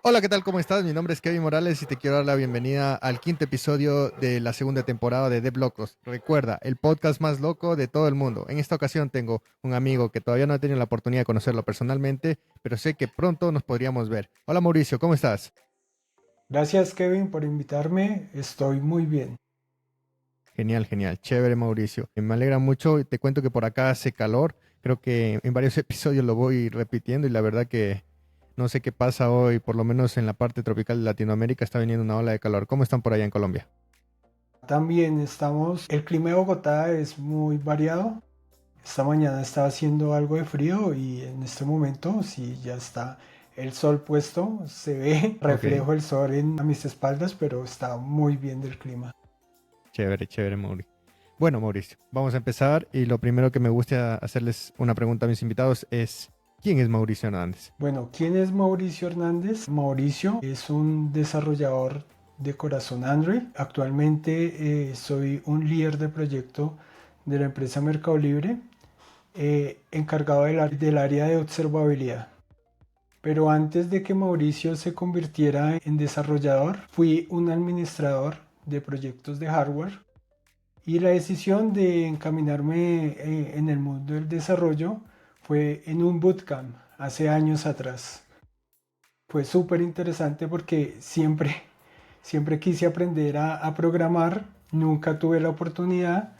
Hola, ¿qué tal? ¿Cómo estás? Mi nombre es Kevin Morales y te quiero dar la bienvenida al quinto episodio de la segunda temporada de Dev Locos. Recuerda, el podcast más loco de todo el mundo. En esta ocasión tengo un amigo que todavía no he tenido la oportunidad de conocerlo personalmente, pero sé que pronto nos podríamos ver. Hola Mauricio, ¿cómo estás? Gracias, Kevin, por invitarme. Estoy muy bien. Genial, genial, chévere Mauricio. Me alegra mucho y te cuento que por acá hace calor. Creo que en varios episodios lo voy repitiendo y la verdad que no sé qué pasa hoy, por lo menos en la parte tropical de Latinoamérica está viniendo una ola de calor. ¿Cómo están por allá en Colombia? También el clima de Bogotá es muy variado. Esta mañana estaba haciendo algo de frío y en este momento sí ya está el sol puesto. Se ve Ok. reflejo del sol a mis espaldas, pero está muy bien del clima. Chévere, chévere, Mauricio. Bueno, Mauricio, vamos a empezar y lo primero que me gusta hacerles una pregunta a mis invitados es, ¿quién es Mauricio Hernández? Bueno, ¿quién es Mauricio Hernández? Mauricio es un desarrollador de corazón Android. Actualmente soy un líder de proyecto de la empresa Mercado Libre, encargado del área de observabilidad. Pero antes de que Mauricio se convirtiera en desarrollador, fui un administrador de proyectos de hardware y la decisión de encaminarme en el mundo del desarrollo fue en un bootcamp hace años atrás. Fue súper interesante porque siempre quise aprender a programar, nunca tuve la oportunidad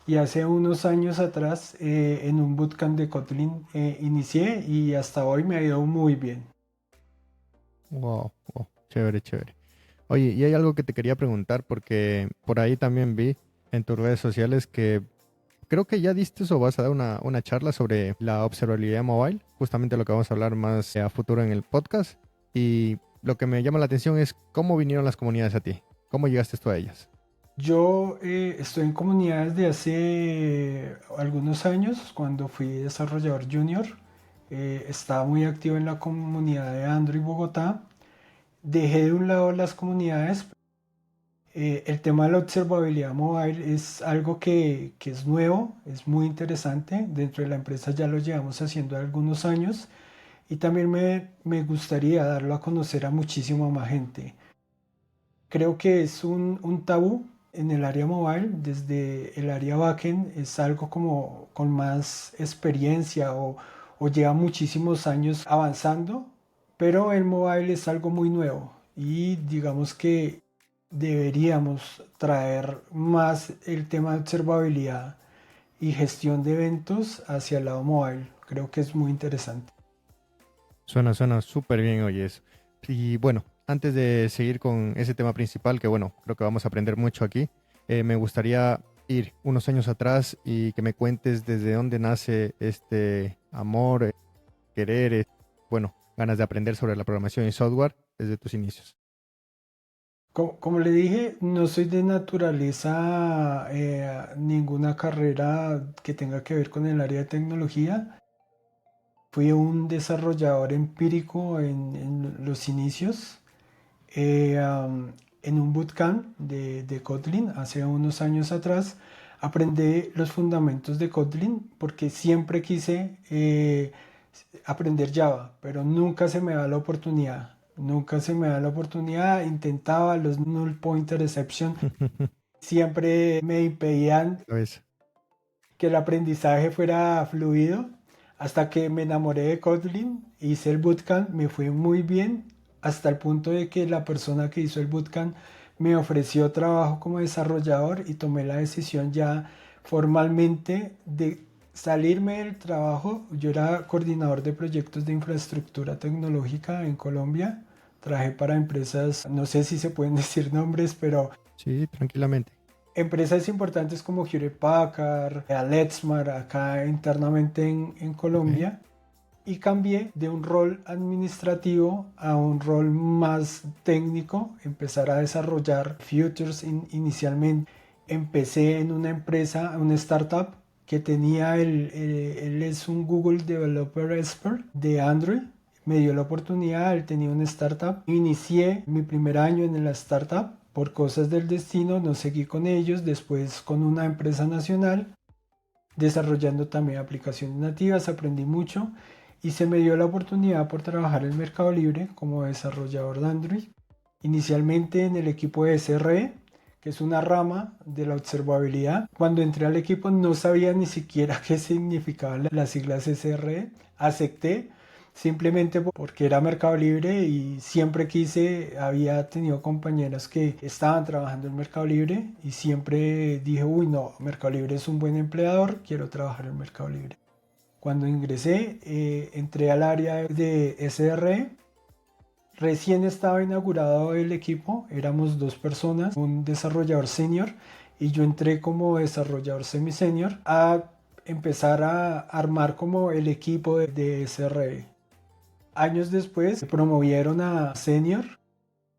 y hace unos años atrás en un bootcamp de Kotlin inicié y hasta hoy me ha ido muy bien. Wow, wow, chévere, chévere. Oye, y hay algo que te quería preguntar porque por ahí también vi en tus redes sociales que creo que ya diste o vas a dar una charla sobre la observabilidad mobile, justamente lo que vamos a hablar más a futuro en el podcast. Y lo que me llama la atención es cómo vinieron las comunidades a ti, cómo llegaste tú a ellas. Yo estoy en comunidades de hace algunos años, cuando fui desarrollador junior, estaba muy activo en la comunidad de Android Bogotá. Dejé de un lado las comunidades. El tema de la observabilidad mobile es algo que es nuevo, es muy interesante. Dentro de la empresa ya lo llevamos haciendo algunos años y también me gustaría darlo a conocer a muchísima más gente. Creo que es un tabú en el área mobile, desde el área backend es algo como con más experiencia o lleva muchísimos años avanzando, pero el mobile es algo muy nuevo y digamos que deberíamos traer más el tema de observabilidad y gestión de eventos hacia el lado mobile. Creo que es muy interesante. Suena súper bien, oye, eso. Y bueno, antes de seguir con ese tema principal, que bueno, creo que vamos a aprender mucho aquí, me gustaría ir unos años atrás y que me cuentes desde dónde nace este amor, querer, bueno, ganas de aprender sobre la programación y software desde tus inicios. Como le dije, no soy de naturaleza ninguna carrera que tenga que ver con el área de tecnología. Fui un desarrollador empírico en los inicios, en un bootcamp de Kotlin hace unos años atrás. Aprendí los fundamentos de Kotlin porque siempre quise aprender Java, pero nunca se me da la oportunidad. Nunca se me da la oportunidad. Intentaba los null pointer exception. Siempre me impedían ¿Sabes? que el aprendizaje fuera fluido. Hasta que me enamoré de Kotlin, hice el bootcamp, me fue muy bien, hasta el punto de que la persona que hizo el bootcamp me ofreció trabajo como desarrollador y tomé la decisión ya formalmente de salirme del trabajo. Yo era coordinador de proyectos de infraestructura tecnológica en Colombia. Trabajé para empresas, no sé si se pueden decir nombres, pero Sí, tranquilamente. empresas importantes como Hewlett Packard, Aletsmar, acá internamente en Ok. Colombia, y cambié de un rol administrativo a un rol más técnico, empezar a desarrollar features inicialmente. Empecé en una empresa, una startup que tenía él es un Google Developer Expert de Android. Me dio la oportunidad, él tenía una startup. Inicié mi primer año en la startup. Por cosas del destino no seguí con ellos, después con una empresa nacional, desarrollando también aplicaciones nativas, aprendí mucho y se me dio la oportunidad por trabajar en Mercado Libre como desarrollador de Android, inicialmente en el equipo de SRE, que es una rama de la observabilidad. Cuando entré al equipo no sabía ni siquiera qué significaban las siglas SRE, acepté simplemente porque era Mercado Libre y siempre quise, había tenido compañeras que estaban trabajando en Mercado Libre y siempre dije, uy no, Mercado Libre es un buen empleador, quiero trabajar en Mercado Libre. Cuando ingresé, entré al área de SRE. Recién estaba inaugurado el equipo, éramos 2 personas, un desarrollador senior y yo entré como desarrollador semi-senior a empezar a armar como el equipo de SRE. Años después me promovieron a senior.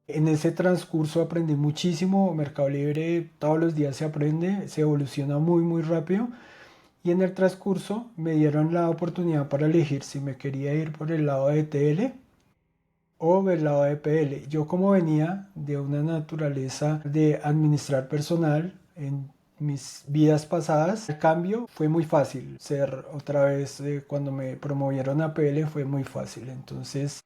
En ese transcurso aprendí muchísimo. Mercado Libre todos los días se aprende, se evoluciona muy muy rápido. Y en el transcurso me dieron la oportunidad para elegir si me quería ir por el lado de TL o del lado de PL. Yo como venía de una naturaleza de administrar personal en mis vidas pasadas, el cambio fue muy fácil. Ser otra vez, cuando me promovieron a PL fue muy fácil. Entonces,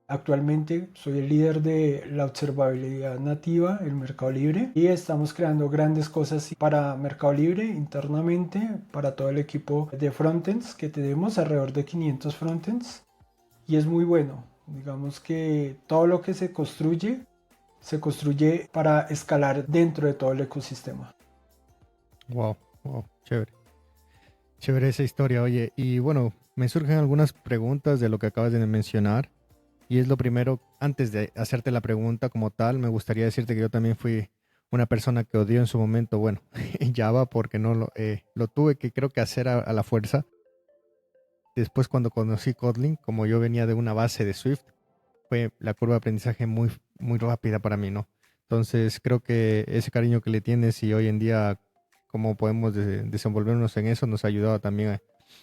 actualmente soy el líder de la observabilidad nativa en Mercado Libre y estamos creando grandes cosas para Mercado Libre internamente, para todo el equipo de frontends que tenemos, alrededor de 500 frontends, y es muy bueno. Digamos que todo lo que se construye para escalar dentro de todo el ecosistema. Wow, wow, chévere. Chévere esa historia, oye. Y bueno, me surgen algunas preguntas de lo que acabas de mencionar. Y es lo primero, antes de hacerte la pregunta como tal, me gustaría decirte que yo también fui una persona que odió en su momento, bueno, Java porque no lo tuve que creo que hacer a la fuerza. Después cuando conocí Kotlin, como yo venía de una base de Swift, fue la curva de aprendizaje muy, muy rápida para mí, ¿no? Entonces creo que ese cariño que le tienes y hoy en día cómo podemos desenvolvernos en eso nos ha ayudado también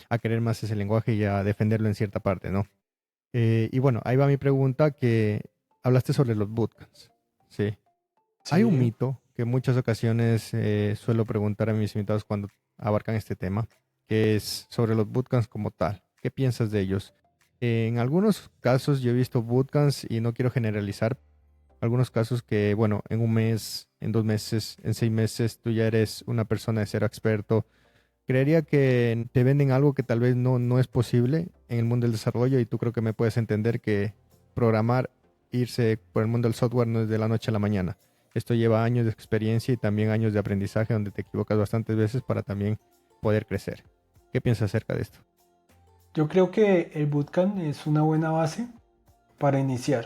a querer más ese lenguaje y a defenderlo en cierta parte, ¿no? Y bueno, ahí va mi pregunta que hablaste sobre los bootcamps, ¿sí? Hay un Sí. mito que en muchas ocasiones suelo preguntar a mis invitados cuando abarcan este tema, que es sobre los bootcamps como tal. ¿Qué piensas de ellos? En algunos casos yo he visto bootcamps y no quiero generalizar, algunos casos que, bueno, en un mes, en 2 meses, en 6 meses, tú ya eres una persona de cero experto. Creería que te venden algo que tal vez no es posible en el mundo del desarrollo y tú creo que me puedes entender que programar, irse por el mundo del software no es de la noche a la mañana. Esto lleva años de experiencia y también años de aprendizaje donde te equivocas bastantes veces para también poder crecer. ¿Qué piensas acerca de esto? Yo creo que el bootcamp es una buena base para iniciar,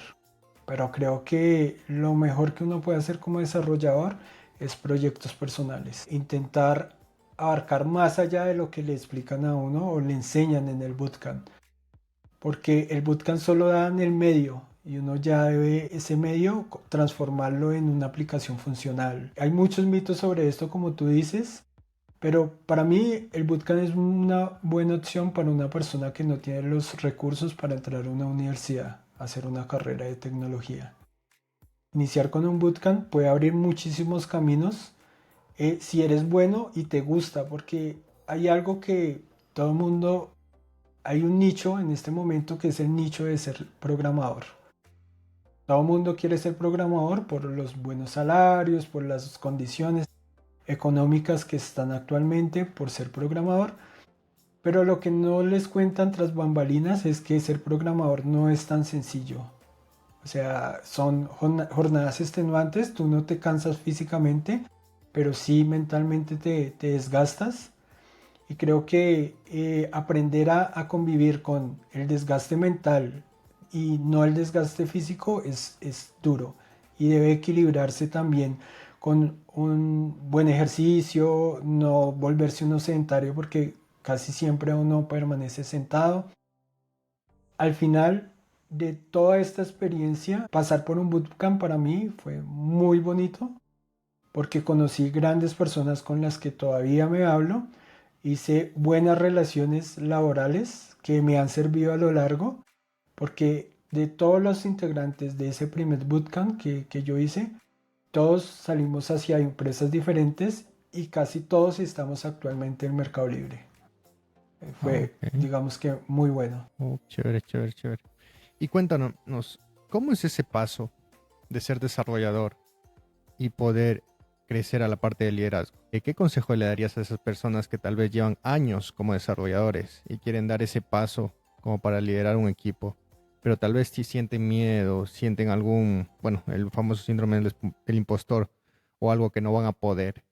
pero creo que lo mejor que uno puede hacer como desarrollador es proyectos personales. Intentar abarcar más allá de lo que le explican a uno o le enseñan en el bootcamp, porque el bootcamp solo da en el medio y uno ya debe ese medio transformarlo en una aplicación funcional. Hay muchos mitos sobre esto, como tú dices, pero para mí el bootcamp es una buena opción para una persona que no tiene los recursos para entrar a una universidad, a hacer una carrera de tecnología. Iniciar con un bootcamp puede abrir muchísimos caminos, si eres bueno y te gusta, porque hay algo que todo el mundo, hay un nicho en este momento que es el nicho de ser programador. Todo el mundo quiere ser programador por los buenos salarios, por las condiciones económicas que están actualmente por ser programador, pero lo que no les cuentan tras bambalinas es que ser programador no es tan sencillo. O sea, son jornadas extenuantes, tú no te cansas físicamente, pero sí mentalmente te desgastas. Y creo que aprender a convivir con el desgaste mental y no el desgaste físico es duro y debe equilibrarse también con un buen ejercicio, no volverse uno sedentario porque casi siempre uno permanece sentado. Al final de toda esta experiencia, pasar por un bootcamp para mí fue muy bonito porque conocí grandes personas con las que todavía me hablo, hice buenas relaciones laborales que me han servido a lo largo, porque de todos los integrantes de ese primer bootcamp que yo hice, todos salimos hacia empresas diferentes y casi todos estamos actualmente en Mercado Libre. Ah, Fue, ok. digamos que, muy bueno. Oh, chévere, chévere, chévere. Y cuéntanos, ¿cómo es ese paso de ser desarrollador y poder crecer a la parte de liderazgo? ¿Qué consejo le darías a esas personas que tal vez llevan años como desarrolladores y quieren dar ese paso como para liderar un equipo, pero tal vez sí sienten miedo, sienten algún, bueno, el famoso síndrome del impostor o algo que no van a poder,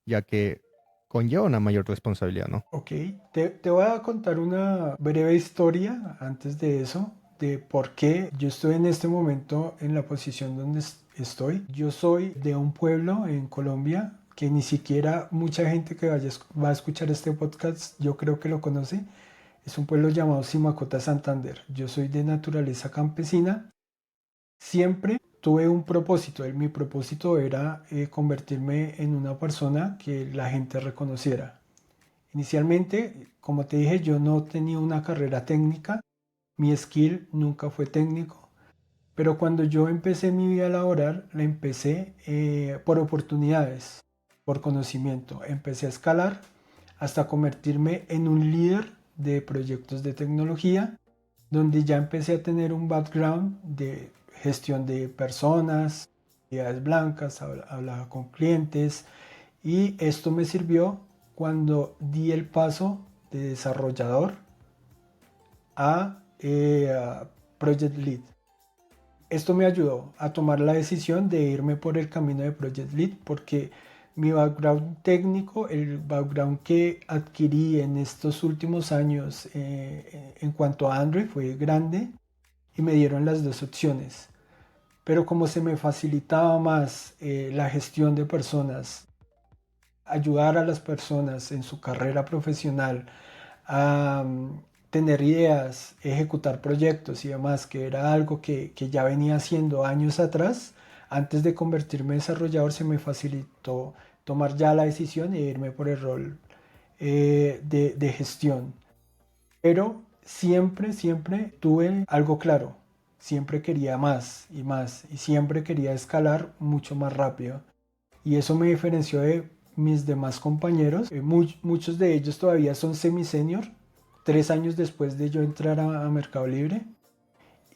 ya que conlleva una mayor responsabilidad, ¿no? Ok, te voy a contar una breve historia antes de eso, de por qué yo estoy en este momento en la posición donde estoy. Yo soy de un pueblo en Colombia que ni siquiera mucha gente que va a escuchar este podcast yo creo que lo conoce. Es un pueblo llamado Simacota, Santander. Yo soy de naturaleza campesina. Siempre tuve un propósito. Mi propósito era convertirme en una persona que la gente reconociera. Inicialmente, como te dije, yo no tenía una carrera técnica, mi skill nunca fue técnico, pero cuando yo empecé mi vida laboral, la empecé por oportunidades, por conocimiento. Empecé a escalar hasta convertirme en un líder de proyectos de tecnología, donde ya empecé a tener un background de gestión de personas, actividades blancas, hablaba con clientes, y esto me sirvió cuando di el paso de desarrollador a Project Lead. Esto me ayudó a tomar la decisión de irme por el camino de Project Lead porque mi background técnico, el background que adquirí en estos últimos años en cuanto a Android fue grande y me dieron las dos opciones. Pero como se me facilitaba más la gestión de personas, ayudar a las personas en su carrera profesional a tener ideas, ejecutar proyectos y demás, que era algo que ya venía haciendo años atrás, antes de convertirme en desarrollador se me facilitó tomar ya la decisión e irme por el rol de gestión. Pero siempre, siempre tuve algo claro. Siempre quería más y más y siempre quería escalar mucho más rápido. Y eso me diferenció de mis demás compañeros. Muchos de ellos todavía son semi-senior, 3 años después de yo entrar a Mercado Libre.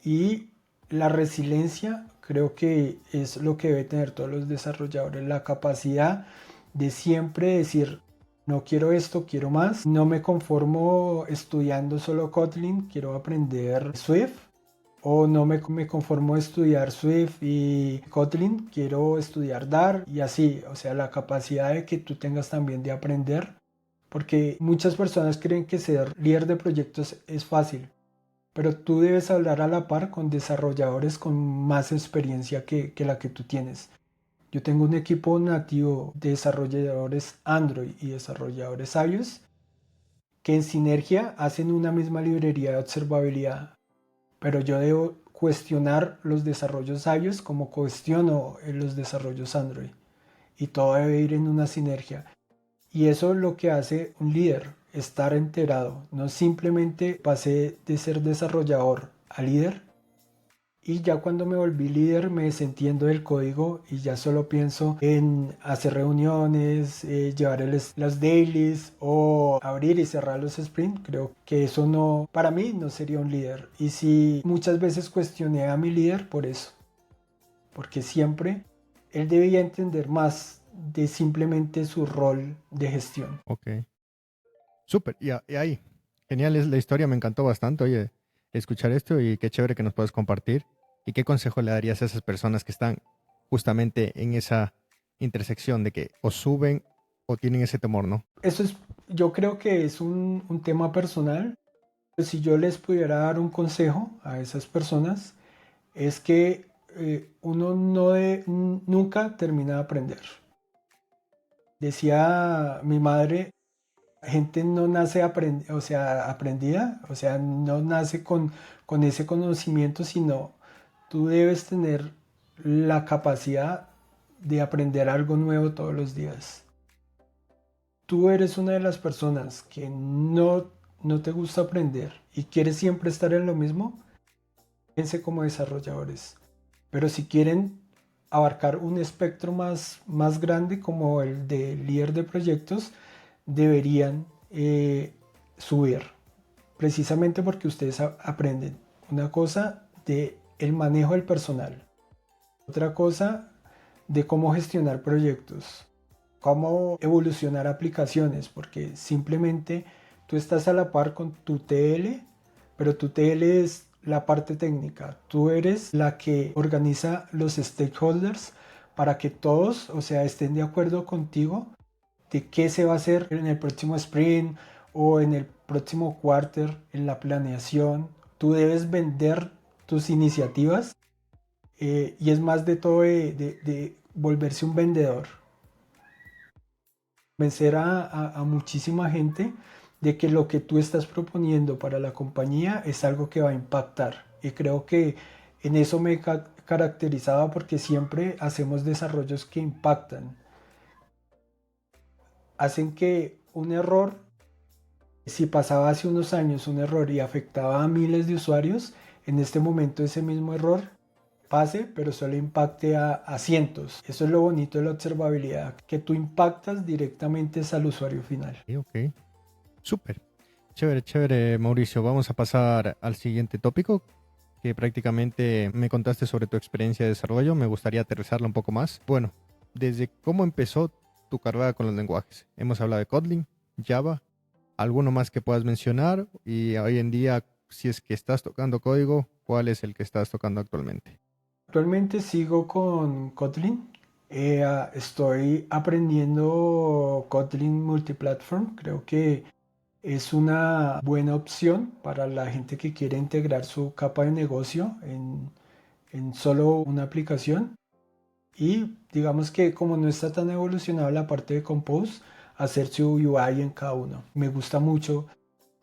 Y la resiliencia creo que es lo que debe tener todos los desarrolladores, la capacidad de siempre decir, no quiero esto, quiero más, no me conformo estudiando solo Kotlin, quiero aprender Swift, o no me conformo estudiar Swift y Kotlin, quiero estudiar Dart y así, o sea, la capacidad de que tú tengas también de aprender, porque muchas personas creen que ser líder de proyectos es fácil, pero tú debes hablar a la par con desarrolladores con más experiencia que la que tú tienes. Yo tengo un equipo nativo de desarrolladores Android y desarrolladores iOS que en sinergia hacen una misma librería de observabilidad, pero yo debo cuestionar los desarrollos iOS como cuestiono los desarrollos Android y todo debe ir en una sinergia. Y eso es lo que hace un líder, estar enterado. No simplemente pasé de ser desarrollador a líder y ya cuando me volví líder me desentiendo del código y ya solo pienso en hacer reuniones, llevar las dailies o abrir y cerrar los sprints. Creo que eso no, para mí no sería un líder. Y sí, muchas veces cuestioné a mi líder por eso, porque siempre él debía entender más de simplemente su rol de gestión. Ok. Súper. Y ahí, genial es la historia, me encantó bastante, oye, escuchar esto y qué chévere que nos puedas compartir. ¿Y qué consejo le darías a esas personas que están justamente en esa intersección de que o suben o tienen ese temor, ¿no? Eso es, yo creo que es un tema personal. Si yo les pudiera dar un consejo a esas personas, es que uno nunca termina de aprender. Decía mi madre, la gente no nace o sea, aprendida, o sea, no nace con ese conocimiento, sino tú debes tener la capacidad de aprender algo nuevo todos los días. Tú eres una de las personas que no te gusta aprender y quieres siempre estar en lo mismo, piense como desarrolladores. Pero si quieren abarcar un espectro más grande como el de líder de proyectos, deberían subir, precisamente porque ustedes aprenden una cosa de el manejo del personal, otra cosa de cómo gestionar proyectos, cómo evolucionar aplicaciones, porque simplemente tú estás a la par con tu TL, pero tu TL es la parte técnica. Tú eres la que organiza los stakeholders para que todos, o sea, estén de acuerdo contigo de qué se va a hacer en el próximo sprint o en el próximo quarter, en la planeación. Tú debes vender tus iniciativas y es más de todo de volverse un vendedor, convencer a muchísima gente de que lo que tú estás proponiendo para la compañía es algo que va a impactar. Y creo que en eso me he caracterizado porque siempre hacemos desarrollos que impactan. Hacen que un error, si pasaba hace unos años un error y afectaba a miles de usuarios, en este momento ese mismo error pase, pero solo impacte a cientos. Eso es lo bonito de la observabilidad, que tú impactas directamente al usuario final. Ok, súper. Chévere, chévere, Mauricio. Vamos a pasar al siguiente tópico, que prácticamente me contaste sobre tu experiencia de desarrollo. Me gustaría aterrizarla un poco más. Bueno, desde cómo empezó tu carrera con los lenguajes. Hemos hablado de Kotlin, Java, alguno más que puedas mencionar y hoy en día, si es que estás tocando código, ¿cuál es el que estás tocando actualmente? Actualmente sigo con Kotlin. Estoy aprendiendo Kotlin Multiplatform. Creo que es una buena opción para la gente que quiere integrar su capa de negocio en solo una aplicación. Y digamos que como no está tan evolucionada la parte de Compose, hacer su UI en cada uno. Me gusta mucho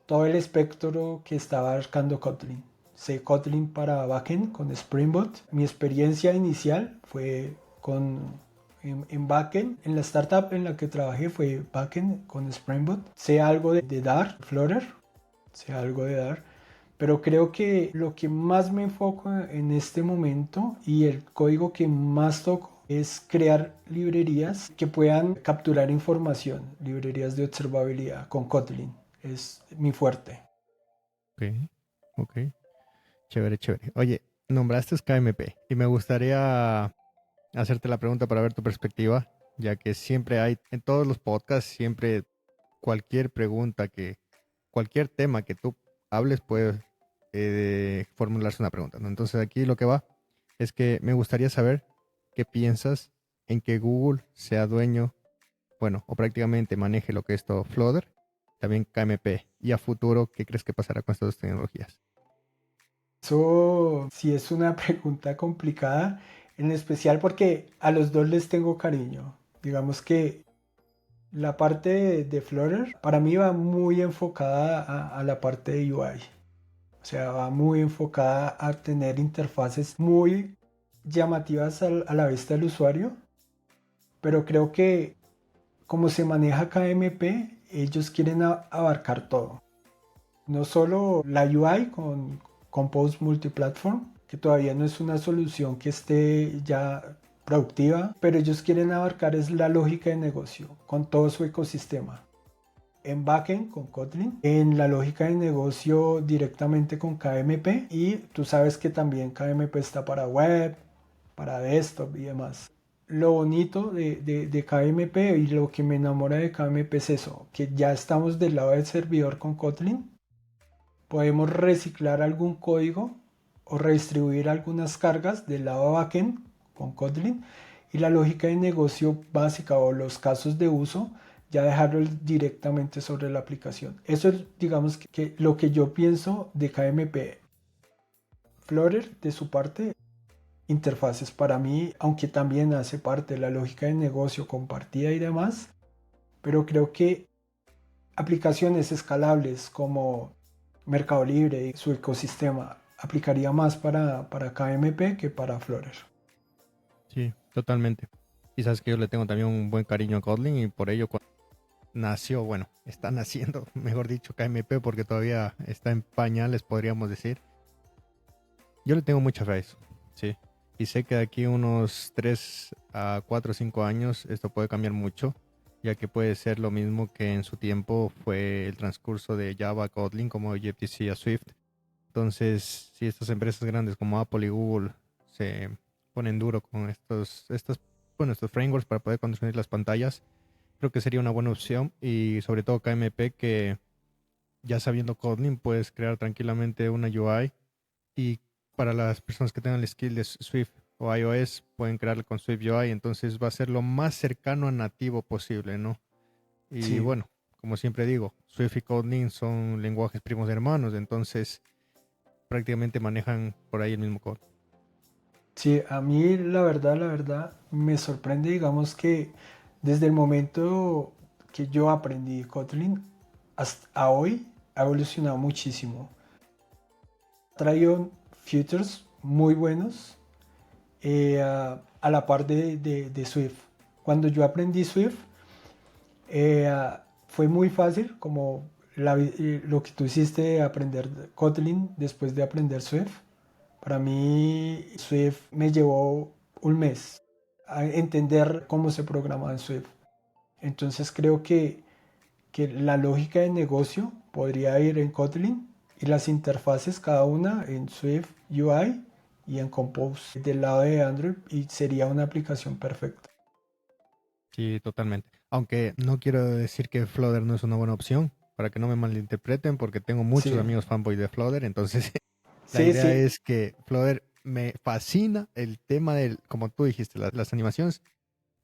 todo el espectro que está abarcando Kotlin. Sé Kotlin para backend con Spring Boot. Mi experiencia inicial fue en backend. En la startup en la que trabajé fue backend con Spring Boot. Sé algo de Dart, Flutter. Sé algo de Dart. Pero creo que lo que más me enfoco en este momento y el código que más toco es crear librerías que puedan capturar información, librerías de observabilidad con Kotlin. Es mi fuerte. Ok, ok. Chévere, chévere. Oye, nombraste KMP y me gustaría hacerte la pregunta para ver tu perspectiva, ya que siempre hay, en todos los podcasts, siempre cualquier pregunta cualquier tema que tú hables puede formularse una pregunta, ¿no? Entonces aquí lo que va es que me gustaría saber qué piensas en que Google sea dueño, bueno, o prácticamente maneje lo que es todo Flutter, también KMP, y a futuro, ¿qué crees que pasará con estas dos tecnologías? Eso sí es una pregunta complicada, en especial porque a los dos les tengo cariño. Digamos que la parte de Flutter para mí va muy enfocada a la parte de UI. O sea, va muy enfocada a tener interfaces muy llamativas a la vista del usuario, pero creo que como se maneja KMP, ellos quieren abarcar todo. No solo la UI con Compose Multiplatform, que todavía no es una solución que esté ya productiva, pero ellos quieren abarcar es la lógica de negocio con todo su ecosistema. En backend con Kotlin, en la lógica de negocio directamente con KMP y tú sabes que también KMP está para web, para desktop y demás. Lo bonito de KMP y lo que me enamora de KMP es eso, que ya estamos del lado del servidor con Kotlin, podemos reciclar algún código o redistribuir algunas cargas del lado backend con Kotlin y la lógica de negocio básica o los casos de uso ya dejarlo directamente sobre la aplicación. Eso es, digamos, que lo que yo pienso de KMP. Flutter, de su parte, interfaces para mí, aunque también hace parte de la lógica de negocio compartida y demás, pero creo que aplicaciones escalables como Mercado Libre y su ecosistema aplicaría más para KMP que para Flutter. Sí, totalmente. Y sabes que yo le tengo también un buen cariño a Kotlin y por ello nació, bueno, está naciendo, mejor dicho, KMP porque todavía está en pañales, podríamos decir. Yo le tengo mucha fe a eso, sí. Y sé que de aquí unos 3 a 4 o 5 años esto puede cambiar mucho. ya que puede ser lo mismo que en su tiempo fue el transcurso de Java a Kotlin como Objective-C a Swift. Entonces, si estas empresas grandes como Apple y Google se ponen duro con estos frameworks para poder construir las pantallas, creo que sería una buena opción. Y sobre todo KMP, que ya sabiendo Kotlin puedes crear tranquilamente una UI, y para las personas que tengan el skill de Swift o iOS pueden crearlo con Swift UI, entonces va a ser lo más cercano a nativo posible, ¿no? Y Sí, bueno, como siempre digo, Swift y Kotlin son lenguajes primos hermanos, entonces prácticamente manejan por ahí el mismo código. sí, a mí la verdad, me sorprende, digamos que desde el momento que yo aprendí Kotlin hasta hoy ha evolucionado muchísimo. Ha traído features muy buenos a la par de Swift. Cuando yo aprendí Swift, fue muy fácil, como lo que tú hiciste, aprender Kotlin después de aprender Swift. Para mí, Swift me llevó un mes a entender cómo se programa en Swift. Entonces creo que la lógica de negocio podría ir en Kotlin y las interfaces cada una en Swift UI y en Compose del lado de Android, y sería una aplicación perfecta. Sí, totalmente. Aunque no quiero decir que Flutter no es una buena opción, para que no me malinterpreten, porque tengo muchos Sí, amigos fanboy de Flutter, entonces la sí, idea sí, es que Flutter me fascina el tema del, como tú dijiste, las animaciones,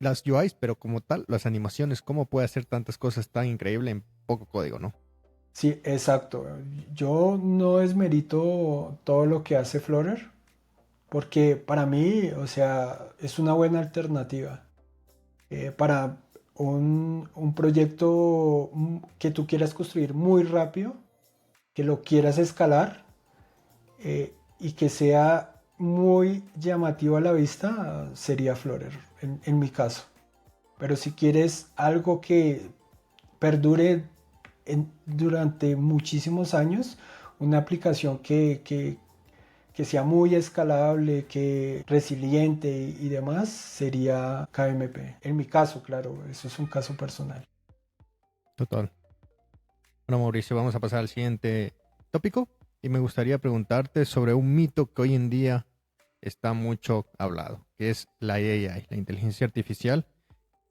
las UIs, pero como tal, las animaciones, cómo puede hacer tantas cosas tan increíble en poco código, ¿no? sí, exacto. Yo no desmerito todo lo que hace Flutter, porque para mí, o sea, es una buena alternativa. Para un proyecto que tú quieras construir muy rápido, que lo quieras escalar y que sea muy llamativo a la vista, sería Flutter, en mi caso. Pero si quieres algo que perdure durante muchísimos años, una aplicación que sea muy escalable, que resiliente y demás, sería KMP. En mi caso, claro, eso es un caso personal. Total. Bueno, Mauricio, vamos a pasar al siguiente tópico y me gustaría preguntarte sobre un mito que hoy en día está mucho hablado, que es la AI, la inteligencia artificial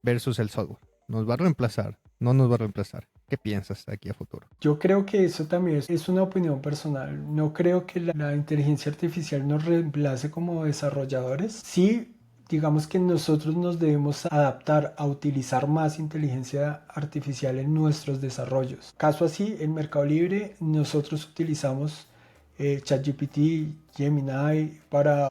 versus el software. ¿Nos va a reemplazar? ¿No nos va a reemplazar? ¿Qué piensas de aquí a futuro? Yo creo que eso también es una opinión personal. No creo que la inteligencia artificial nos reemplace como desarrolladores. Sí, digamos que nosotros nos debemos adaptar a utilizar más inteligencia artificial en nuestros desarrollos. Caso así, en Mercado Libre nosotros utilizamos ChatGPT, Gemini para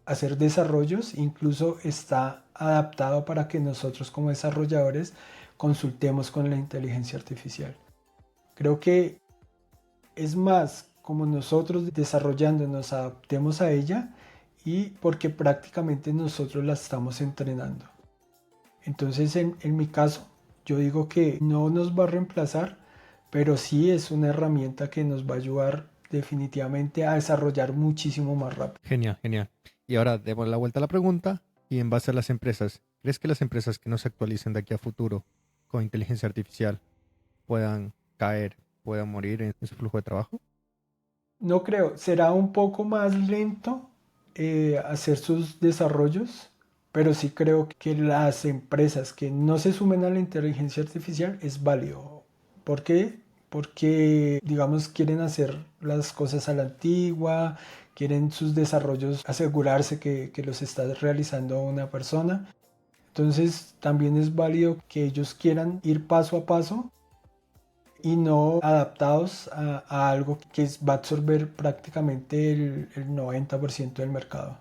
hacer desarrollos. Incluso está adaptado para que nosotros como desarrolladores consultemos con la inteligencia artificial. Creo que es más como nosotros desarrollando nos adaptemos a ella, y porque prácticamente nosotros la estamos entrenando. Entonces, en mi caso, yo digo que no nos va a reemplazar, pero sí es una herramienta que nos va a ayudar definitivamente a desarrollar muchísimo más rápido. Genial, genial. Y ahora demos la vuelta a la pregunta y en base a las empresas, ¿crees que las empresas que no se actualicen de aquí a futuro con inteligencia artificial puedan caer, puedan morir en su flujo de trabajo? No creo, será un poco más lento hacer sus desarrollos, pero sí creo que las empresas que no se sumen a la inteligencia artificial es válido. ¿Por qué? Porque, digamos, quieren hacer las cosas a la antigua, quieren sus desarrollos asegurarse que los está realizando una persona. Entonces, también es válido que ellos quieran ir paso a paso y no adaptados a algo que va a absorber prácticamente el 90% del mercado,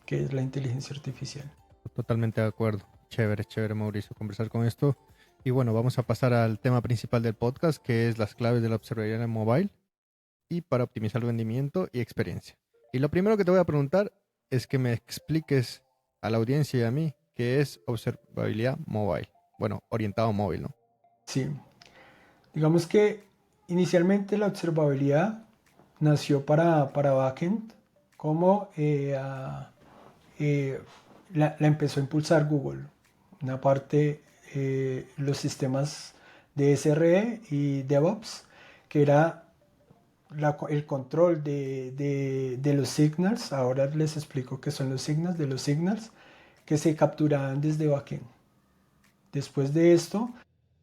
que es la inteligencia artificial. Totalmente de acuerdo. Chévere, chévere, Mauricio, conversar con esto. Y bueno, vamos a pasar al tema principal del podcast, que es las claves de la observabilidad en mobile y para optimizar el rendimiento y experiencia. Y lo primero que te voy a preguntar es que me expliques a la audiencia y a mí qué es observabilidad mobile. Bueno, orientado a móvil, ¿no? Sí, digamos que inicialmente la observabilidad nació para backend, como la empezó a impulsar Google. Una parte los sistemas de SRE y DevOps, que era el control de los signals. Ahora les explico qué son los signals, de los signals que se capturaban desde backend. Después de esto,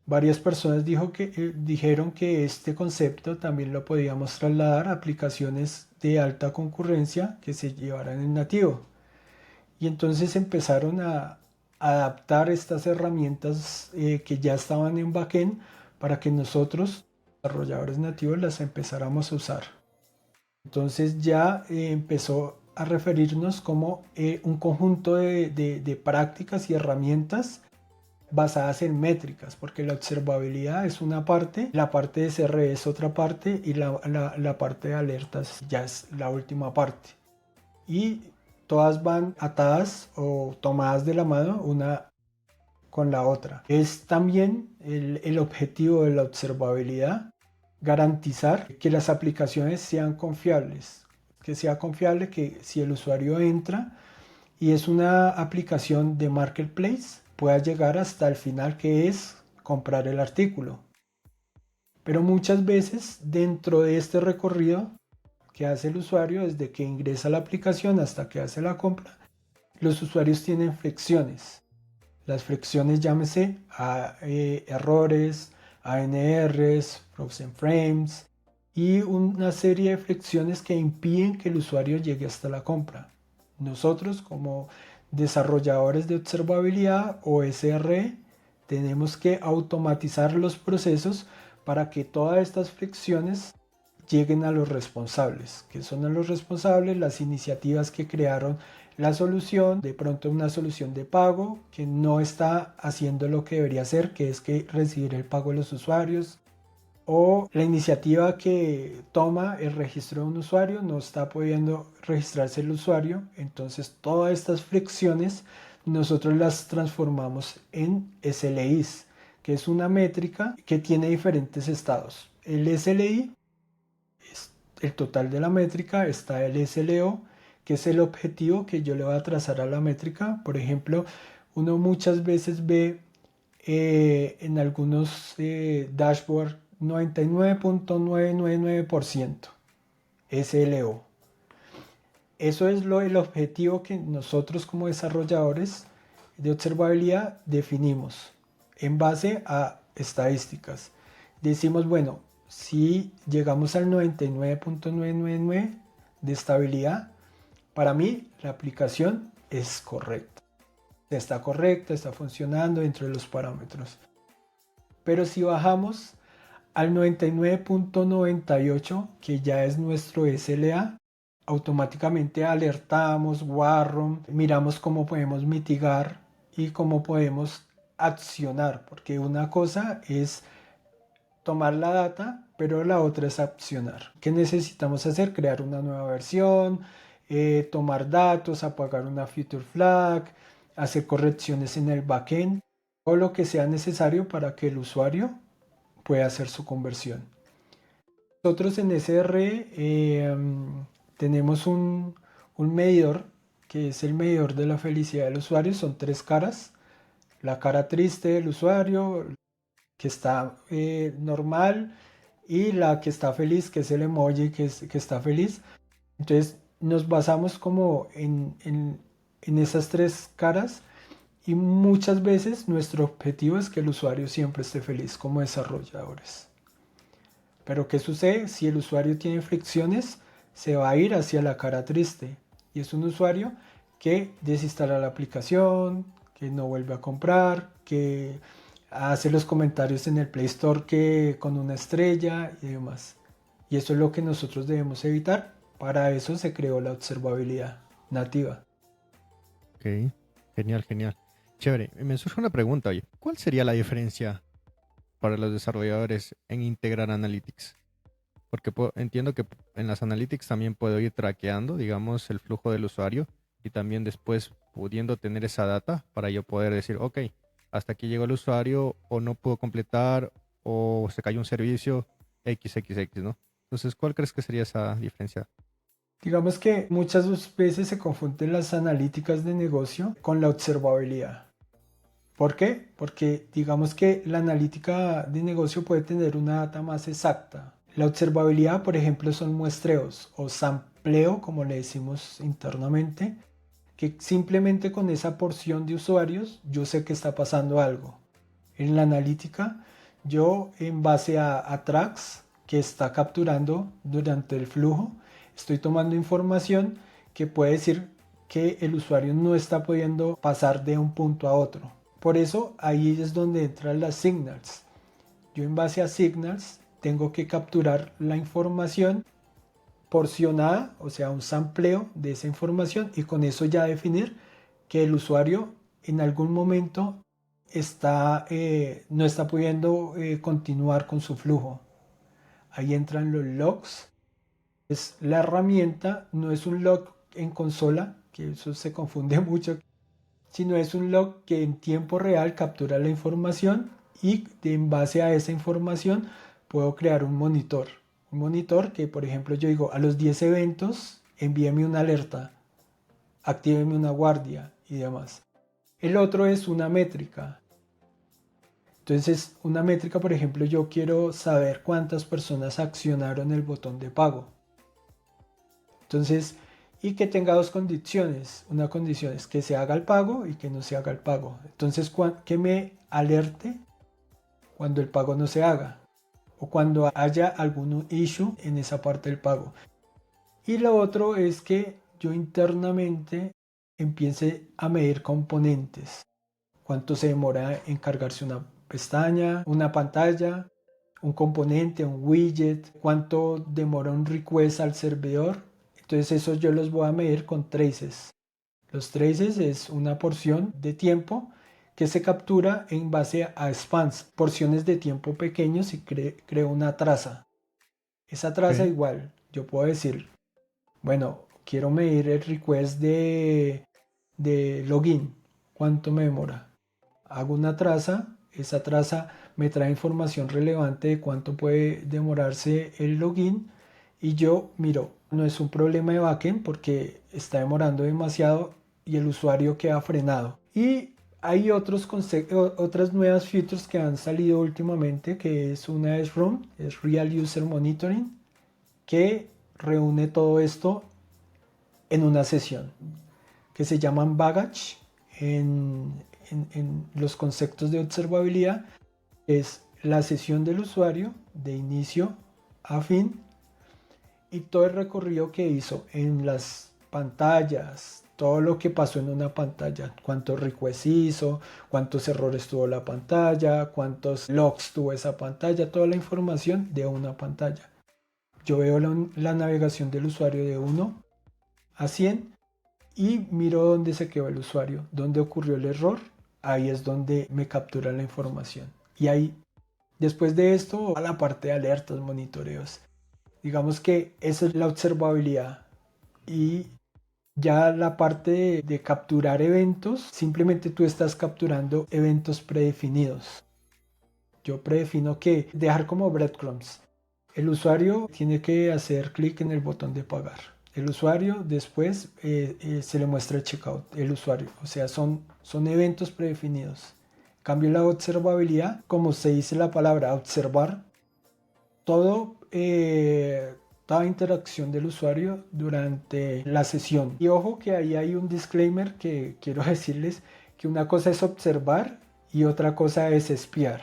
varias personas dijeron que este concepto también lo podíamos trasladar a aplicaciones de alta concurrencia que se llevaran en nativo. Y entonces empezaron a adaptar estas herramientas que ya estaban en backend para que nosotros, desarrolladores nativos, las empezáramos a usar. Entonces ya empezó a referirnos como un conjunto de prácticas y herramientas basadas en métricas, porque la observabilidad es una parte, la parte de CRE es otra parte y la parte de alertas ya es la última parte. Y todas van atadas o tomadas de la mano una con la otra. Es también el objetivo de la observabilidad garantizar que las aplicaciones sean confiables, que sea confiable que si el usuario entra y es una aplicación de marketplace, pueda llegar hasta el final, que es comprar el artículo. Pero muchas veces dentro de este recorrido que hace el usuario, desde que ingresa a la aplicación hasta que hace la compra, los usuarios tienen fricciones. Las fricciones, llámese a errores, ANRs, frozen frames y una serie de fricciones que impiden que el usuario llegue hasta la compra. Nosotros, como desarrolladores de observabilidad o SRE, tenemos que automatizar los procesos para que todas estas fricciones lleguen a los responsables. ¿Qué son los responsables? Las iniciativas que crearon la solución, de pronto una solución de pago que no está haciendo lo que debería hacer, que es que recibir el pago de los usuarios, o la iniciativa que toma el registro de un usuario, no está pudiendo registrarse el usuario. Entonces todas estas fricciones nosotros las transformamos en SLIs, que es una métrica que tiene diferentes estados. El SLI es el total de la métrica, está el SLO, que es el objetivo que yo le voy a trazar a la métrica. Por ejemplo, uno muchas veces ve en algunos dashboards 99.999% SLO. Eso es el objetivo que nosotros como desarrolladores de observabilidad definimos en base a estadísticas. Decimos, bueno, si llegamos al 99.999 de estabilidad, para mí la aplicación es correcta. Está correcta, está funcionando dentro de los parámetros. Pero si bajamos al 99.98, que ya es nuestro SLA, automáticamente alertamos, warrant, miramos cómo podemos mitigar y cómo podemos accionar, porque una cosa es tomar la data, pero la otra es accionar. ¿Qué necesitamos hacer? Crear una nueva versión, tomar datos, apagar una feature flag, hacer correcciones en el backend o lo que sea necesario para que el usuario pueda hacer su conversión. Nosotros en SRE tenemos un medidor que es el medidor de la felicidad del usuario. Son 3 caras: la cara triste del usuario, que está normal, y la que está feliz, que es el emoji que está feliz. Entonces nos basamos como en esas 3 caras, y muchas veces nuestro objetivo es que el usuario siempre esté feliz como desarrolladores. Pero ¿qué sucede? Si el usuario tiene fricciones, se va a ir hacia la cara triste, y es un usuario que desinstala la aplicación, que no vuelve a comprar, que hace los comentarios en el Play Store que con una estrella y demás. Y eso es lo que nosotros debemos evitar. Para eso se creó la observabilidad nativa. Ok, genial, genial. Chévere. Me surge una pregunta, oye. ¿Cuál sería la diferencia para los desarrolladores en integrar Analytics? Porque entiendo que en las Analytics también puedo ir traqueando, digamos, el flujo del usuario y también después pudiendo tener esa data para yo poder decir, ok, hasta aquí llegó el usuario o no pudo completar o se cayó un servicio XXX, ¿no? Entonces, ¿cuál crees que sería esa diferencia? Digamos que muchas veces se confunden las analíticas de negocio con la observabilidad. ¿Por qué? Porque digamos que la analítica de negocio puede tener una data más exacta. La observabilidad, por ejemplo, son muestreos o sampleo, como le decimos internamente, que simplemente con esa porción de usuarios yo sé que está pasando algo. En la analítica, yo en base a tracks que está capturando durante el flujo, estoy tomando información que puede decir que el usuario no está pudiendo pasar de un punto a otro. Por eso ahí es donde entran las signals. Yo en base a signals tengo que capturar la información porcionada, o sea, un sampleo de esa información y con eso ya definir que el usuario en algún momento no está pudiendo continuar con su flujo. Ahí entran los logs. Es la herramienta, no es un log en consola, que eso se confunde mucho, sino es un log que en tiempo real captura la información y en base a esa información puedo crear un monitor. Un monitor que, por ejemplo, yo digo a los 10 eventos, envíeme una alerta, actíveme una guardia y demás. El otro es una métrica. Entonces, una métrica, por ejemplo, yo quiero saber cuántas personas accionaron el botón de pago. Entonces, y que tenga dos condiciones. Una condición es que se haga el pago y que no se haga el pago. Entonces, que me alerte cuando el pago no se haga o cuando haya algún issue en esa parte del pago. Y lo otro es que yo internamente empiece a medir componentes. Cuánto se demora en cargarse una pestaña, una pantalla, un componente, un widget, cuánto demora un request al servidor. Entonces eso yo los voy a medir con traces. Los traces es una porción de tiempo que se captura en base a spans, porciones de tiempo pequeños y creo una traza. Esa traza Ok. igual, yo puedo decir, bueno, quiero medir el request de login, cuánto me demora. Hago una traza, esa traza me trae información relevante de cuánto puede demorarse el login y yo miro, no es un problema de backend porque está demorando demasiado y el usuario queda frenado. Y hay otras nuevas features que han salido últimamente, que es una es RUM, es Real User Monitoring, que reúne todo esto en una sesión, que se llaman baggage en los conceptos de observabilidad. Es la sesión del usuario de inicio a fin y todo el recorrido que hizo en las pantallas, todo lo que pasó en una pantalla, cuántos requests hizo, cuántos errores tuvo la pantalla, cuántos logs tuvo esa pantalla, toda la información de una pantalla. Yo veo la navegación del usuario de 1 a 100 y miro dónde se quedó el usuario, dónde ocurrió el error, ahí es donde me captura la información. Y ahí, después de esto, a la parte de alertas, monitoreos. Digamos que esa es la observabilidad. Y ya la parte de capturar eventos, simplemente tú estás capturando eventos predefinidos. Yo predefino que dejar como breadcrumbs. El usuario tiene que hacer clic en el botón de pagar. El usuario después se le muestra el checkout, el usuario. O sea, son eventos predefinidos. En cambio, la observabilidad, como se dice la palabra observar, todo, toda interacción del usuario durante la sesión. Y ojo que ahí hay un disclaimer que quiero decirles que una cosa es observar y otra cosa es espiar,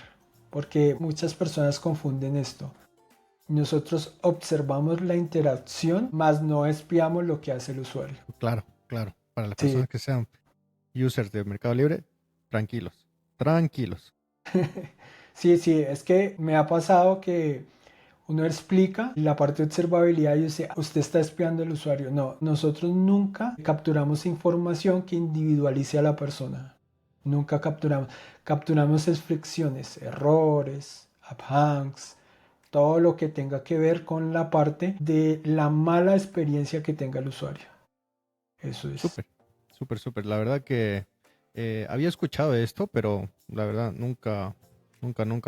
porque muchas personas confunden esto. Nosotros observamos la interacción, más no espiamos lo que hace el usuario. Claro, claro. Para las Sí, personas que sean users de Mercado Libre, tranquilos, tranquilos. sí, sí, es que me ha pasado que uno explica la parte de observabilidad y dice, usted está espiando al usuario. No, nosotros nunca capturamos información que individualice a la persona. Nunca capturamos. Capturamos fricciones, errores, abhangs, todo lo que tenga que ver con la parte de la mala experiencia que tenga el usuario. Eso es. Súper, súper, súper. La verdad que había escuchado esto, pero la verdad nunca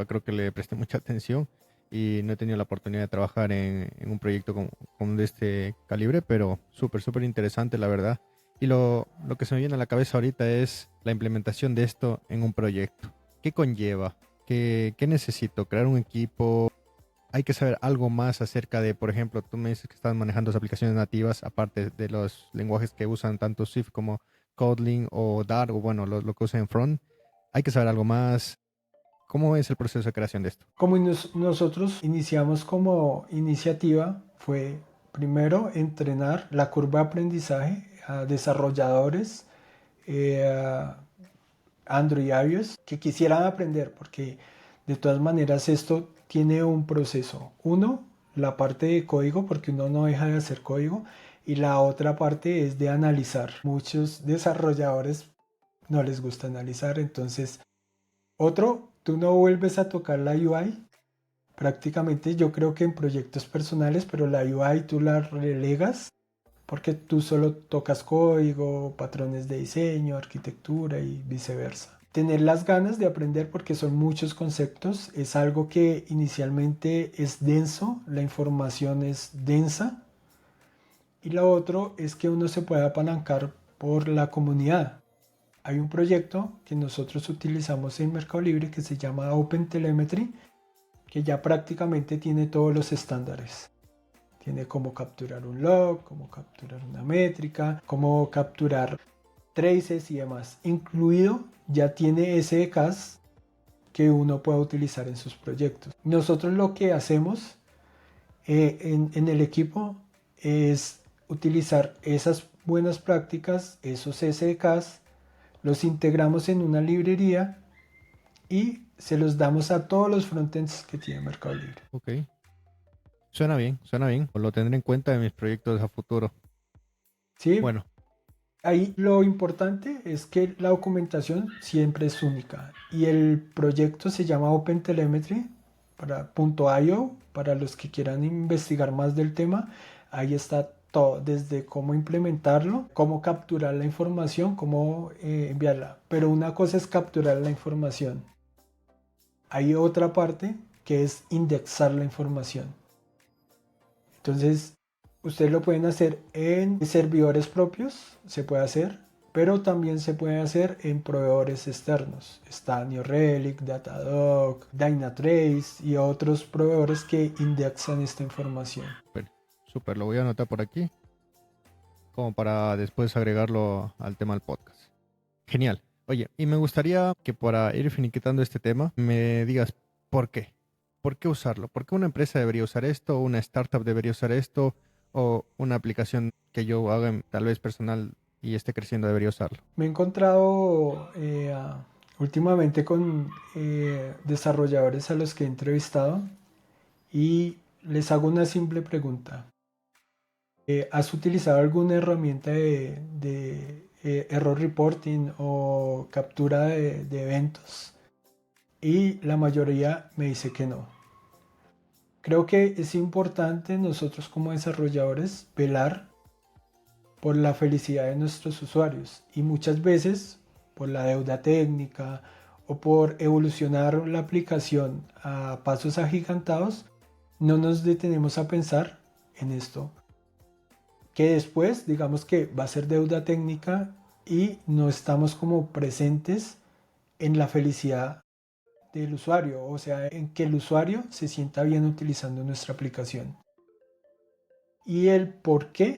creo que le presté mucha atención y no he tenido la oportunidad de trabajar en un proyecto como de este calibre, pero súper, súper interesante, la verdad. Y lo que se me viene a la cabeza ahorita es la implementación de esto en un proyecto. ¿Qué conlleva? ¿Qué necesito? ¿Crear un equipo? Hay que saber algo más acerca de, por ejemplo, tú me dices que estás manejando las aplicaciones nativas, aparte de los lenguajes que usan tanto Swift como Kotlin o Dart, o bueno, lo que usan en front. Hay que saber algo más. ¿Cómo es el proceso de creación de esto? Como nosotros iniciamos como iniciativa, fue primero entrenar la curva de aprendizaje a desarrolladores a Android y iOS que quisieran aprender, porque de todas maneras esto tiene un proceso. Uno, la parte de código, porque uno no deja de hacer código, y la otra parte es de analizar. Muchos desarrolladores no les gusta analizar, entonces otro, tú no vuelves a tocar la UI. Prácticamente yo creo que en proyectos personales, pero la UI tú la relegas porque tú solo tocas código, patrones de diseño, arquitectura y viceversa. Tener las ganas de aprender porque son muchos conceptos es algo que inicialmente es denso, la información es densa y lo otro es que uno se puede apalancar por la comunidad. Hay un proyecto que nosotros utilizamos en Mercado Libre que se llama OpenTelemetry que ya prácticamente tiene todos los estándares. Tiene cómo capturar un log, cómo capturar una métrica, cómo capturar traces y demás. Incluido ya tiene SDKs que uno puede utilizar en sus proyectos. Nosotros lo que hacemos en el equipo es utilizar esas buenas prácticas, esos SDKs, los integramos en una librería y se los damos a todos los frontends que tiene Mercado Libre. Ok. Suena bien, suena bien. Lo tendré en cuenta en mis proyectos a futuro. ¿Sí? Bueno, Ahí lo importante es que la documentación siempre es única y el proyecto se llama OpenTelemetry para .io para los que quieran investigar más del tema. Ahí está todo, desde cómo implementarlo, cómo capturar la información, cómo enviarla. Pero una cosa es capturar la información. Hay otra parte que es indexar la información. Entonces, ustedes lo pueden hacer en servidores propios, se puede hacer, pero también se puede hacer en proveedores externos. Está New Relic, Datadog, Dynatrace y otros proveedores que indexan esta información. súper, súper, lo voy a anotar por aquí, como para después agregarlo al tema del podcast. Genial. Oye, y me gustaría que para ir finiquitando este tema, me digas por qué. ¿Por qué usarlo? ¿Por qué una empresa debería usar esto? ¿Una startup debería usar esto? ¿O una aplicación que yo haga tal vez personal y esté creciendo debería usarlo? Me he encontrado últimamente con desarrolladores a los que he entrevistado y les hago una simple pregunta. ¿Has utilizado alguna herramienta de error reporting o captura de eventos? Y la mayoría me dice que no. Creo que es importante nosotros como desarrolladores velar por la felicidad de nuestros usuarios y muchas veces por la deuda técnica o por evolucionar la aplicación a pasos agigantados, no nos detenemos a pensar en esto que después digamos que va a ser deuda técnica y no estamos como presentes en la felicidad del usuario, o sea, en que el usuario se sienta bien utilizando nuestra aplicación. Y el por qué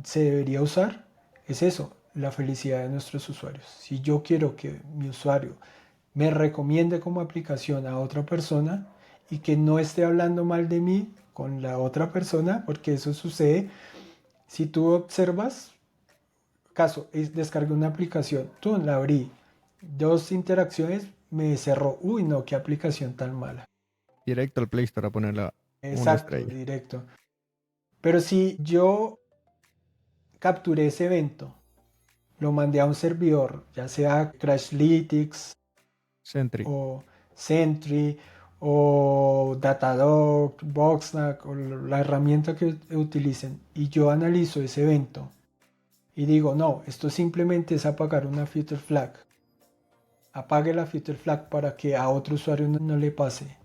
se debería usar es eso, la felicidad de nuestros usuarios. Si yo quiero que mi usuario me recomiende como aplicación a otra persona y que no esté hablando mal de mí con la otra persona, porque eso sucede. Si tú observas, caso, descargué una aplicación, tú la abrí, dos interacciones, me cerró, uy no, qué aplicación tan mala. Directo al Play Store a ponerla una Exacto, estrella. directo. Pero si yo capturé ese evento, lo mandé a un servidor, ya sea Crashlytics Sentry. o Sentry o Datadog, Boxnack o la herramienta que utilicen, y yo analizo ese evento y digo, no, esto simplemente es apagar una feature flag. Apague la feature flag para que a otro usuario no le pase.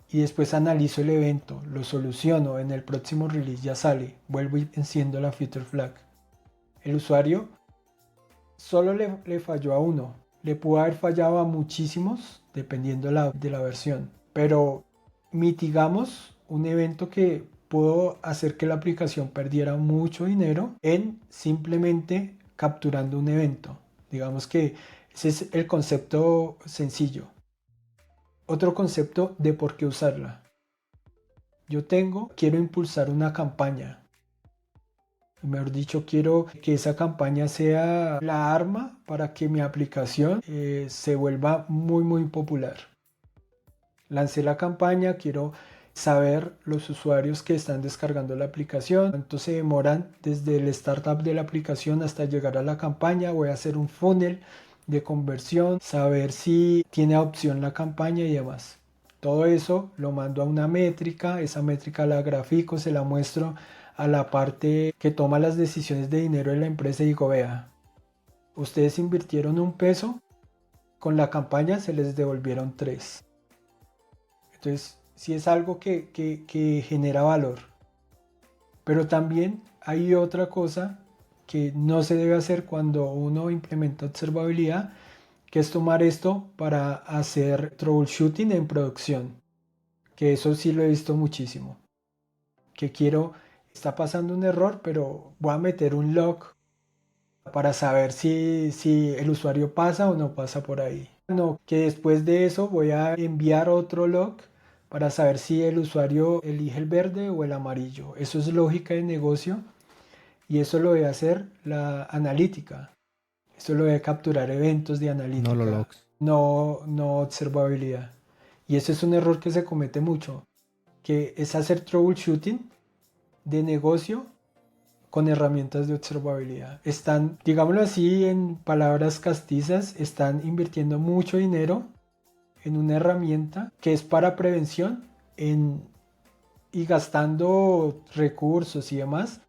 Y después analizo el evento, lo soluciono, en el próximo release ya sale, vuelvo y enciendo la feature flag. El usuario solo le falló a uno. Le pudo haber fallado a muchísimos dependiendo de la versión. Pero mitigamos un evento que pudo hacer que la aplicación perdiera mucho dinero en simplemente capturando un evento. Digamos que ese es el concepto sencillo. Otro concepto de por qué usarla. Quiero impulsar una campaña. Mejor dicho, quiero que esa campaña sea la arma para que mi aplicación se vuelva muy popular. Lancé la campaña, quiero saber los usuarios que están descargando la aplicación, cuánto se demoran desde el startup de la aplicación hasta llegar a la campaña. Voy a hacer un funnel de conversión, saber si tiene opción la campaña y demás. Todo eso lo mando a una métrica, esa métrica la grafico, se la muestro a la parte que toma las decisiones de dinero en la empresa y digo, vea, ustedes invirtieron $1, con la campaña se les devolvieron 3. Entonces, sí es algo que genera valor. Pero también hay otra cosa que no se debe hacer cuando uno implementa observabilidad, que es tomar esto para hacer troubleshooting en producción. Que eso sí lo he visto muchísimo. Que está pasando un error, pero voy a meter un log para saber si el usuario pasa o no pasa por ahí. No, que después de eso voy a enviar otro log para saber si el usuario elige el verde o el amarillo. Eso es lógica de negocio y eso lo debe hacer la analítica. Eso lo debe capturar eventos de No lo analítica, logs. no observabilidad. Y ese es un error que se comete mucho, que es hacer troubleshooting de negocio con herramientas de observabilidad. Están, digámoslo así, en palabras castizas, están invirtiendo mucho dinero en una herramienta que es para prevención y gastando recursos y demás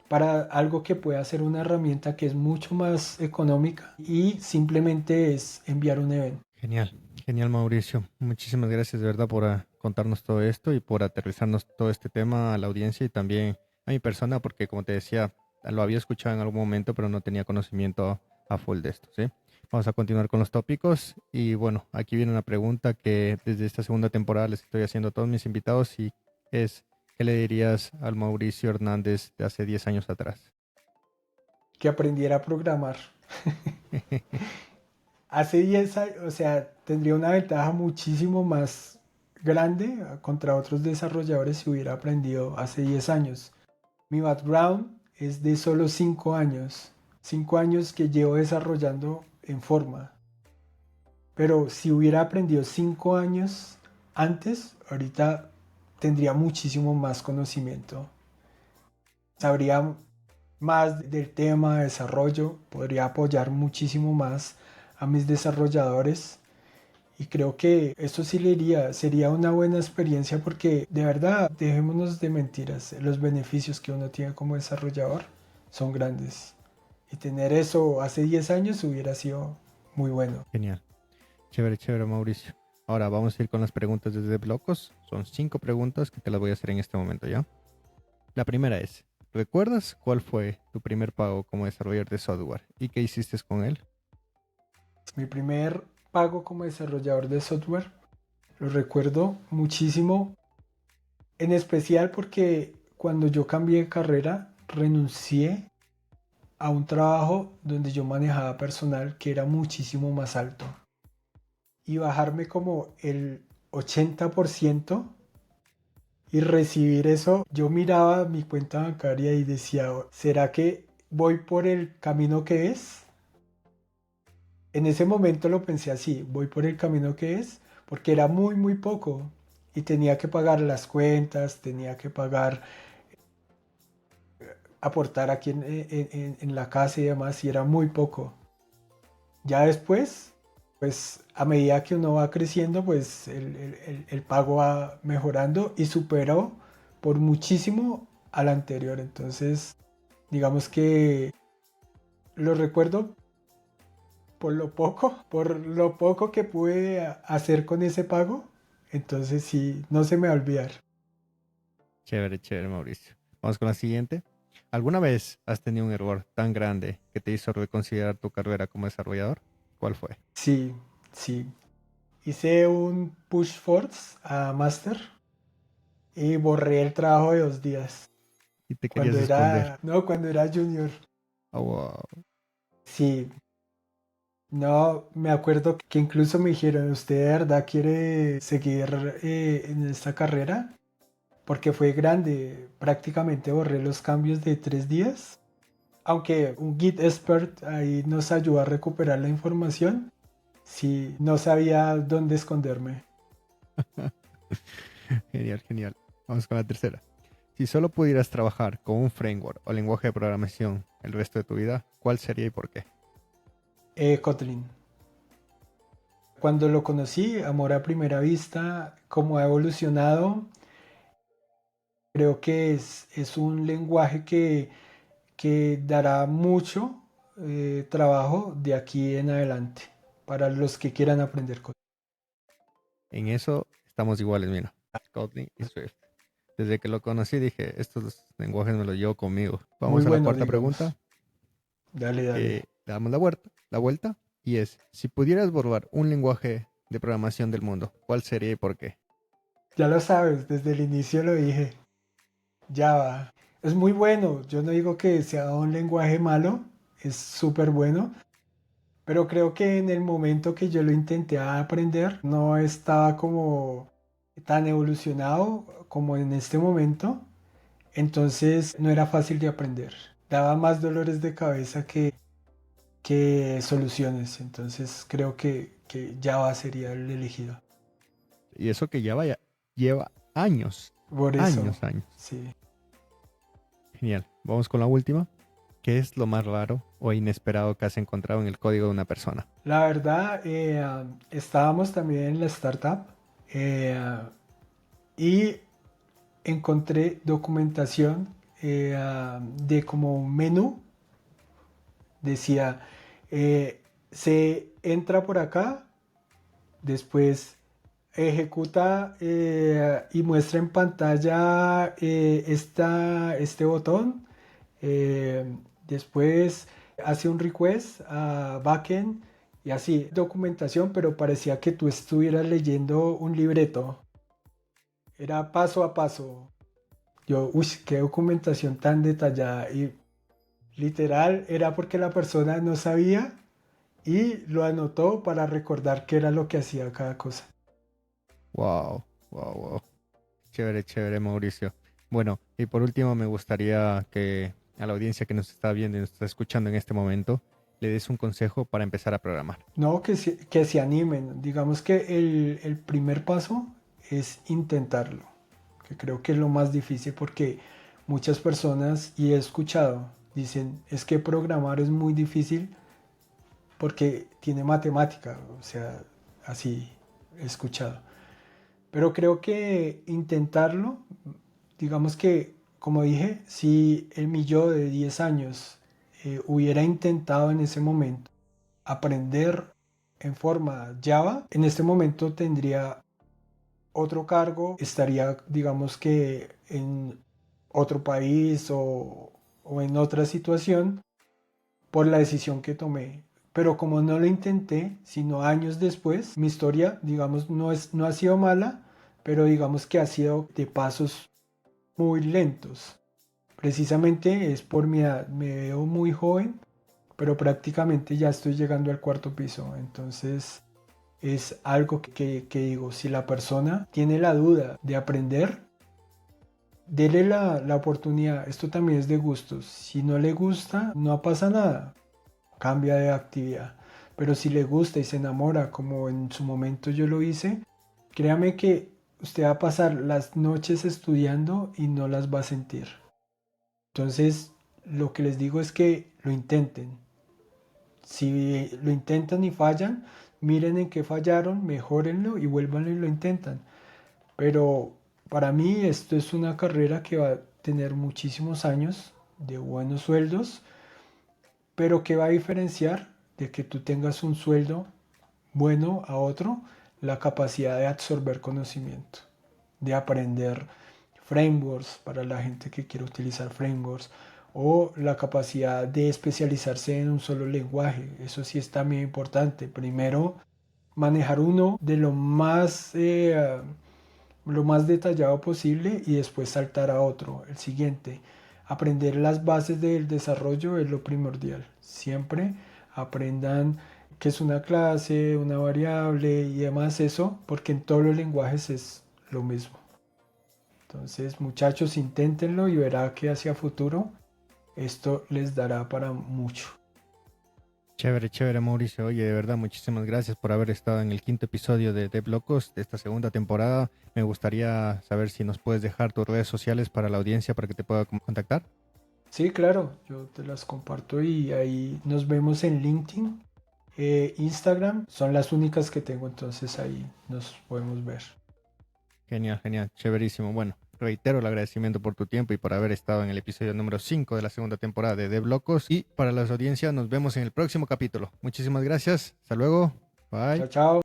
para algo que puede hacer una herramienta que es mucho más económica y simplemente es enviar un evento. Genial, genial Mauricio. Muchísimas gracias de verdad por contarnos todo esto y por aterrizarnos todo este tema a la audiencia y también a mi persona, porque como te decía, lo había escuchado en algún momento, pero no tenía conocimiento a full de esto, ¿sí? Vamos a continuar con los tópicos y bueno, aquí viene una pregunta que desde esta segunda temporada les estoy haciendo a todos mis invitados y es, ¿qué le dirías al Mauricio Hernández de hace 10 años atrás? Que aprendiera a programar. Hace 10 años, o sea, tendría una ventaja muchísimo más grande contra otros desarrolladores si hubiera aprendido hace 10 años. Mi background es de solo 5 años. 5 años que llevo desarrollando en forma. Pero si hubiera aprendido 5 años antes, ahorita tendría muchísimo más conocimiento. Sabría más del tema de desarrollo, podría apoyar muchísimo más a mis desarrolladores y creo que eso sí le iría, sería una buena experiencia porque de verdad, dejémonos de mentiras, los beneficios que uno tiene como desarrollador son grandes y tener eso hace 10 años hubiera sido muy bueno. Genial. Chévere, chévere, Mauricio. Ahora vamos a ir con las preguntas desde Blocos. Son 5 preguntas que te las voy a hacer en este momento, ¿ya? La primera es, ¿recuerdas cuál fue tu primer pago como desarrollador de software y qué hiciste con él? Mi primer pago como desarrollador de software lo recuerdo muchísimo, en especial porque cuando yo cambié de carrera renuncié a un trabajo donde yo manejaba personal que era muchísimo más alto y bajarme como el 80% y recibir eso, yo miraba mi cuenta bancaria y decía, ¿será que voy por el camino que es? En ese momento lo pensé así, voy por el camino que es, porque era muy poco y tenía que pagar las cuentas, tenía que pagar, aportar aquí en la casa y demás, y era muy poco. Ya después, pues a medida que uno va creciendo, pues el pago va mejorando y superó por muchísimo al anterior. Entonces, digamos que lo recuerdo por lo poco que pude hacer con ese pago. Entonces sí, no se me va a olvidar. Chévere, chévere, Mauricio. Vamos con la siguiente. ¿Alguna vez has tenido un error tan grande que te hizo reconsiderar tu carrera como desarrollador? ¿Cuál fue? Sí, sí. Hice un push force a master y borré el trabajo de 2 días. Y te querías esconder. No, cuando era junior. Oh, wow. Sí, no, me acuerdo que incluso me dijeron, ¿usted de verdad quiere seguir en esta carrera? Porque fue grande, prácticamente borré los cambios de 3 días. Aunque un Git expert ahí nos ayudó a recuperar la información, sí, no sabía dónde esconderme. Genial, genial. Vamos con la tercera. Si solo pudieras trabajar con un framework o lenguaje de programación el resto de tu vida, ¿cuál sería y por qué? Kotlin. Cuando lo conocí, amor a primera vista, cómo ha evolucionado, creo que es un lenguaje que dará mucho trabajo de aquí en adelante para los que quieran aprender cosas. En eso estamos iguales, mira. Kotlin y Swift. Desde que lo conocí dije, estos lenguajes me los llevo conmigo. Muy Vamos a la bueno, cuarta digamos. pregunta. Dale, dale. Le damos la vuelta y es, si pudieras borrar un lenguaje de programación del mundo, ¿cuál sería y por qué? Ya lo sabes, desde el inicio lo dije. Java. Es muy bueno. Yo no digo que sea un lenguaje malo. Es súper bueno. Pero creo que en el momento que yo lo intenté aprender, no estaba como tan evolucionado como en este momento. Entonces no era fácil de aprender. Daba más dolores de cabeza que soluciones. Entonces creo que Java sería el elegido. Y eso que ya vaya, lleva años, Por eso, años, años. sí. Genial. Vamos con la última. ¿Qué es lo más raro o inesperado que has encontrado en el código de una persona? La verdad, estábamos también en la startup eh, y encontré documentación de como un menú. Decía, se entra por acá, después ejecuta y muestra en pantalla este botón. Después hace un request a backend y así, documentación, pero parecía que tú estuvieras leyendo un libreto. Era paso a paso. Yo, uy, qué documentación tan detallada. Y literal era porque la persona no sabía y lo anotó para recordar qué era lo que hacía cada cosa. Wow, wow, wow. Chévere, chévere, Mauricio. Bueno, y por último me gustaría que a la audiencia que nos está viendo y nos está escuchando en este momento, le des un consejo para empezar a programar. No, que se animen. Digamos que el primer paso es intentarlo, que creo que es lo más difícil porque muchas personas, y he escuchado, dicen, es que programar es muy difícil porque tiene matemática, o sea, así he escuchado. Pero creo que intentarlo, digamos que, como dije, si mi yo de 10 años hubiera intentado en ese momento aprender en forma Java, en este momento tendría otro cargo, estaría, digamos que, en otro país o en otra situación por la decisión que tomé. Pero como no lo intenté, sino años después, mi historia, digamos, no ha sido mala, pero digamos que ha sido de pasos muy lentos. Precisamente es por mi edad, me veo muy joven, pero prácticamente ya estoy llegando al cuarto piso. Entonces es algo que digo, si la persona tiene la duda de aprender, dele la oportunidad. Esto también es de gustos. Si no le gusta, no pasa nada, cambia de actividad. Pero si le gusta y se enamora, como en su momento yo lo hice, créame que usted va a pasar las noches estudiando y no las va a sentir. Entonces, lo que les digo es que lo intenten. Si lo intentan y fallan, miren en qué fallaron, mejórenlo y vuelvan y lo intentan. Pero para mí esto es una carrera que va a tener muchísimos años de buenos sueldos, pero que va a diferenciar de que tú tengas un sueldo bueno a otro, la capacidad de absorber conocimiento, de aprender frameworks para la gente que quiere utilizar frameworks o la capacidad de especializarse en un solo lenguaje. Eso sí es también importante. Primero, manejar uno de lo más detallado posible y después saltar a otro, el siguiente. Aprender las bases del desarrollo es lo primordial. Siempre aprendan qué es una clase, una variable y demás eso, porque en todos los lenguajes es lo mismo. Entonces, muchachos, inténtenlo y verá que hacia futuro esto les dará para mucho. Chévere, chévere, Mauricio. Oye, de verdad, muchísimas gracias por haber estado en el quinto episodio de Locos de esta segunda temporada. Me gustaría saber si nos puedes dejar tus redes sociales para la audiencia para que te pueda contactar. Sí, claro, yo te las comparto y ahí nos vemos en LinkedIn, Instagram, son las únicas que tengo, entonces ahí nos podemos ver. Genial, genial, chéverísimo. Bueno, reitero el agradecimiento por tu tiempo y por haber estado en el episodio número 5 de la segunda temporada de Locos. Y para las audiencias, nos vemos en el próximo capítulo. Muchísimas gracias. Hasta luego. Bye. Chao, chao.